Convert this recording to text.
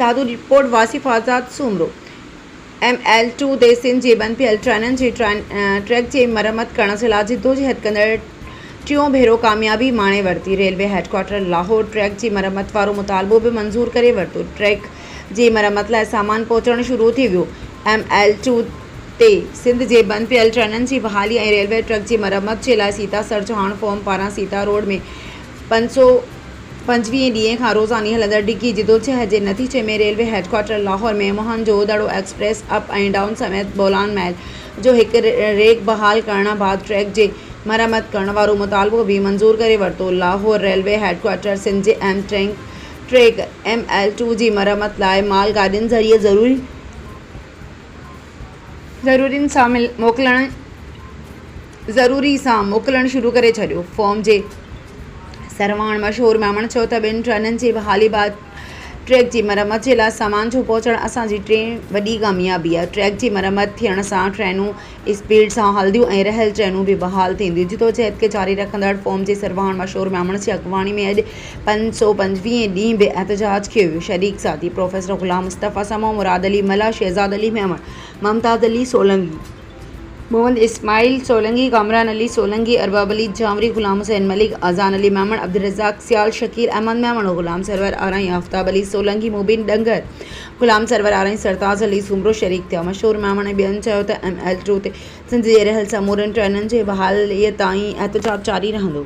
दादू report Wasif आज़ाद Soomro. ML2 दे सिंध जे बंदि थियल ट्रेननि जे ट्रैक जी मरम्मत करण जे लाइ जिदोजहद कंदड़ टियों भेरो कामयाबी माणे वरिती। रेलवे हेडक्वार्टर लाहौर ट्रैक जी मरम्मत वारो मुतालबो बि मंज़ूर करे वरितो। ट्रैक जी मरम्मत लाइ सामान पहुचणु शुरू थी वियो। ML2 ते सिंध जे बंदि थियल ट्रेननि जी बहाली ऐं रेलवे ट्रैक जी मरम्मत जे लाइ सीता सर चौहान फॉर्म पारां सीता रोड में 525 ॾींहं खां रोज़ानी हलंदड़ डिघी जिदोजहद जे नतीजे में रेलवे हेडक्वार्टर लाहौर में मोहनजो दड़ो एक्सप्रेस अप ऐं डाउन समेत बोलान महल जो हिकु रेक बहाल करण बाद ट्रैक जे मरम्मत करण वारो मुतालबो बि मंज़ूर करे वरितो। लाहौर रेलवे हेडक्वार्टर सिंध जे ट्रैक ML2 जी मरम्मत लाइ माल गाॾियुनि ज़रिए ज़रूरी सां मोकिलणु शुरू करे छॾियो। फॉर्म जे सरवाण मशहूर मेमण चयो त ॿिनि ट्रेननि जी बहाली बाद ट्रैक जी मरम्मत जे लाइ सामान जो पहुचणु असांजी वॾी कामयाबी आहे। ट्रैक जी मरम्मत थियण सां ट्रेनूं स्पीड सां हलंदियूं ऐं रहियल ट्रेनूं बि बहाल थींदियूं। जिदोजहद खे जारी रखंदड़ फॉर्म जे सरवाण मशहूर मेमण जी अॻुवाणी में अॼु 525 ॾींहं बि एहतजाज कयो वियो। शरीक साथी प्रोफेसर ग़ुलाम मुस्तफ़ा समो, मुराद अली मला, शहज़ाद अली मेमण, मुमताज़ अली सोलंकी, मोहम्मद इस्माइल सोलंकी, कामरान अली सोलंकी, अरबाब अली जामरी, गुलाम हुसैन मलिक, अज़ान अली मेमण, अब्दुल रज़ाक सियाल, शकील अहमद मेमण, गुलाम सरवर आरई, आफ्ताब अली सोलंकी, मुबीन डंगर, गुलाम सरवर आरई, सरताज अली सूमरो शरीक थिया। मशहूर मेमण ऐं ॿियनि चयो त ML2 ते सिंध जे रहियल समूरनि ट्रेननि जे बहालीअ ताईं एहतजाज जारी रहंदो।